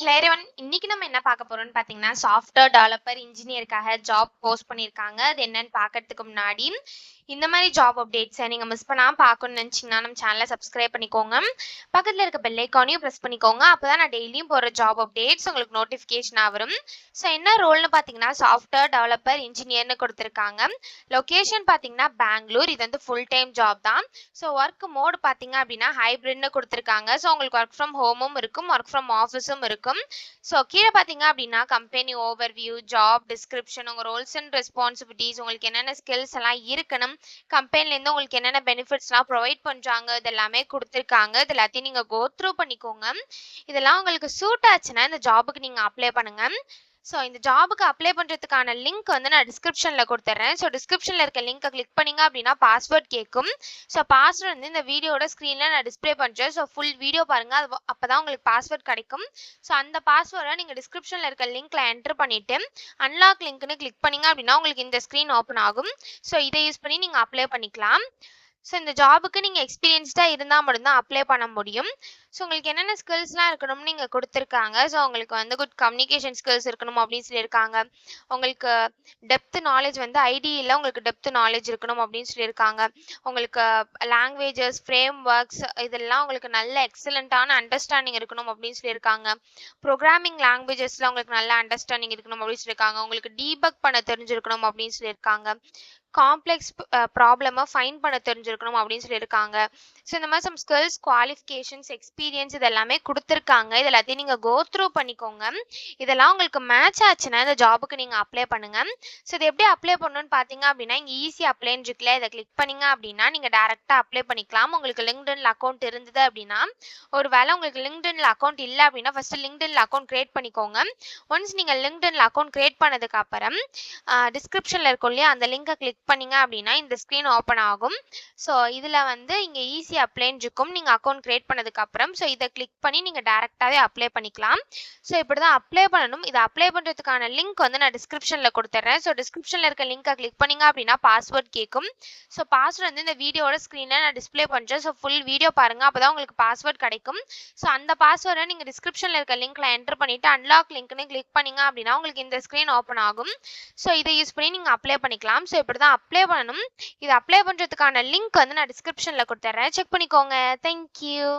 Hello everyone. இன்னைக்கு நம்ம என்ன பார்க்க போறோம்னு பார்த்தீங்கன்னா, சாஃப்ட்வேர் டெவலப்பர் இன்ஜினியருக்காக ஜாப் போஸ்ட் பண்ணியிருக்காங்க. அது என்னன்னு பார்க்கறதுக்கு முன்னாடி, இந்த மாதிரி ஜாப் அப்டேட்ஸை நீங்க மிஸ் பண்ணாம பார்க்கணும்னு நினைச்சீங்கன்னா, நம்ம சேனலை சப்ஸ்கிரைப் பண்ணிக்கோங்க. பக்கத்துல இருக்க பெல் ஐக்கானையும் பிரஸ் பண்ணிக்கோங்க. அப்பதான் நான் டெய்லியும் போற ஜாப் அப்டேட்ஸ் உங்களுக்கு நோட்டிஃபிகேஷனா வரும். ஸோ என்ன ரோல்னு பார்த்தீங்கன்னா, சாஃப்ட்வேர் டெவலப்பர் இன்ஜினியர்னு கொடுத்துருக்காங்க. லொகேஷன் பார்த்தீங்கன்னா பெங்களூர். இது வந்து ஃபுல் டைம் ஜாப் தான். ஸோ ஒர்க் மோட் பார்த்தீங்க அப்படின்னா ஹைப்ரிட்னு கொடுத்துருக்காங்க. ஸோ உங்களுக்கு ஒர்க் ஃப்ரம் ஹோமும் இருக்கும், ஒர்க் ஃப்ரம் ஆஃபீஸும் இருக்கும். ஸோ கீழே பார்த்தீங்க அப்படின்னா கம்பெனி ஓவர்வியூ, ஜாப் டிஸ்கிரிப்ஷன், உங்கள் ரோல்ஸ் அண்ட் ரெஸ்பான்சிபிலிட்டிஸ், உங்களுக்கு என்னென்ன ஸ்கில்ஸ் எல்லாம் இருக்கணும், கம்பெனிலேருந்து உங்களுக்கு என்னென்ன பெனிஃபிட்ஸ்லாம் ப்ரொவைட் பண்ணுறாங்க, இது எல்லாமே கொடுத்துருக்காங்க. இது எல்லாத்தையும் நீங்கள் கோ த்ரூ பண்ணிக்கோங்க. இதெல்லாம் உங்களுக்கு சூட் ஆச்சுன்னா இந்த ஜாபுக்கு நீங்கள் அப்ளை பண்ணுங்கள். ஸோ இந்த ஜாபுக்கு அப்ளை பண்ணுறதுக்கான லிங்க் வந்து நான் டிஸ்கிரிப்ஷனில் கொடுத்துட்றேன். ஸோ டிஸ்கிரிப்ஷனில் இருக்க லிங்கை கிளிக் பண்ணிங்க அப்படின்னா பாஸ்வேர்ட் கேட்கும். ஸோ பாஸ்வேர்ட் வந்து இந்த வீடியோட ஸ்க்ரீனில் நான் டிஸ்பிளே பண்ணுறேன். ஸோ ஃபுல் வீடியோ பாருங்கள், அது அப்போ தான் உங்களுக்கு பாஸ்வேர்ட் கிடைக்கும். ஸோ அந்த பாஸ்வேர்டை நீங்கள் டிஸ்கிரிப்ஷனில் இருக்க லிங்க்ல என்டர் பண்ணிவிட்டு அன்லாக் லிங்க்னு கிளிக் பண்ணிங்க அப்படின்னா உங்களுக்கு இந்த ஸ்க்ரீன் ஓப்பன் ஆகும். ஸோ இதை யூஸ் பண்ணி நீங்கள் அப்ளை பண்ணிக்கலாம். ஸோ இந்த ஜாபுக்கு நீங்கள் எக்ஸ்பீரியன்ஸ்டாக இருந்தால் மட்டும்தான் அப்ளை பண்ண முடியும். ஸோ உங்களுக்கு என்னென்ன ஸ்கில்ஸ்லாம் இருக்கணும்னு நீங்கள் கொடுத்துருக்காங்க. ஸோ உங்களுக்கு வந்து குட் கம்யூனிகேஷன் ஸ்கில்ஸ் இருக்கணும் அப்படின்னு சொல்லியிருக்காங்க. உங்களுக்கு டெப்த் நாலேஜ் வந்து ஐடியில் உங்களுக்கு டெப்த் நாலேஜ் இருக்கணும் அப்படின்னு சொல்லியிருக்காங்க. உங்களுக்கு லாங்குவேஜஸ், ஃப்ரேம் ஒர்க்ஸ் இதெல்லாம் உங்களுக்கு நல்ல எக்ஸலண்ட்டான அண்டர்ஸ்டாண்டிங் இருக்கணும் அப்படின்னு சொல்லியிருக்காங்க. ப்ரோக்ராமிங் லாங்குவேஜஸில் உங்களுக்கு நல்ல அண்டர்ஸ்டாண்டிங் இருக்கணும் அப்படின்னு சொல்லியிருக்காங்க. உங்களுக்கு டீபக் பண்ண தெரிஞ்சிருக்கணும் அப்படின்னு சொல்லியிருக்காங்க. காம்ப்ளெக்ஸ் ப்ராப்ளமை ஃபைன் பண்ண தெரிஞ்சிருக்கணும் அப்படின்னு சொல்லியிருக்காங்க. ஸோ இந்த மாதிரி சம் ஸ்கில்ஸ், குவாலிஃபிகேஷன்ஸ், எக்ஸ்பீரியன்ஸ் இது எல்லாமே கொடுத்துருக்காங்க. இது எல்லாத்தையும் நீங்கள் கோ த்ரூ பண்ணிக்கோங்க. இதெல்லாம் உங்களுக்கு மேட்ச் ஆச்சுன்னா இந்த ஜாபுக்கு நீங்கள் அப்ளை பண்ணுங்கள். ஸோ இது எப்படி அப்ளை பண்ணணும்னு பார்த்தீங்க அப்படின்னா, இங்கே ஈஸி அப்ளைன்னு இருக்குல்ல, இதை கிளிக் பண்ணிங்க அப்படின்னா நீங்கள் டேரெக்டாக அப்ளை பண்ணிக்கலாம். உங்களுக்கு லிங்க்டின்ல அக்கௌண்ட் இருந்தது அப்படின்னா, ஒரு வேளை உங்களுக்கு லிங்க்டின்ல அக்கௌண்ட் இல்லை அப்படின்னா ஃபஸ்ட்டு லிங்க்டின்ல அக்கௌண்ட் க்ரியேட் பண்ணிக்கோங்க. ஒன்ஸ் நீங்கள் லிங்க்டின்ல அக்கௌண்ட் க்ரியேட் பண்ணதுக்கு அப்புறம் டிஸ்கிரிப்ஷனில் இருக்கும் இல்லையா, அந்த லிங்கை கிளிக் பண்ணிங்க அப்படின்னா இந்த ஸ்க்ரீன் ஓப்பன் ஆகும். ஸோ இதில் வந்து இங்கே ஈஸி அப்ளைன்னு இருக்கும் நீங்கள் அக்கௌண்ட் க்ரியேட் பண்ணதுக்கப்புறம். ஸோ இதை கிளிக் பண்ணி நீங்கள் டேரெக்டாகவே அப்ளை பண்ணிக்கலாம். ஸோ இப்படி தான் அப்ளை பண்ணணும். இதை அப்ளை பண்ணுறதுக்கான லிங்க் வந்து நான் டிஸ்கிரிப்ஷனில் கொடுத்துட்றேன். ஸோ டிஸ்கிரிப்ஷனில் இருக்க லிங்கை கிளிக் பண்ணிங்க அப்படின்னா பாஸ்வேர்ட் கேட்கும். ஸோ பாஸ்வேர்ட் வந்து இந்த வீடியோட ஸ்க்ரீனில் நான் டிஸ்பிளே பண்ணுறேன். ஸோ ஃபுல் வீடியோ பாருங்கள், அப்போ தான் உங்களுக்கு பாஸ்வேர்ட் கிடைக்கும். ஸோ அந்த பாஸ்வேர்டை நீங்கள் டிஸ்கிரிப்ஷனில் இருக்க லிங்க்ல என்டர் பண்ணிவிட்டு அன்லாக் லிங்க்னு கிளிக் பண்ணிங்க அப்படின்னா உங்களுக்கு இந்த ஸ்க்ரீன் ஓப்பன் ஆகும். ஸோ இதை யூஸ் பண்ணி நீங்கள் அப்ளை பண்ணிக்கலாம். ஸோ இப்படி தான் அப்ளை பண்ணணும். இது அப்ளை பண்ணுறதுக்கான லிங்க் வந்து நான் டிஸ்கிரிப்ஷனில் கொடுத்துட்றேன். செக் பண்ணிக்கோங்க. தேங்க்யூ.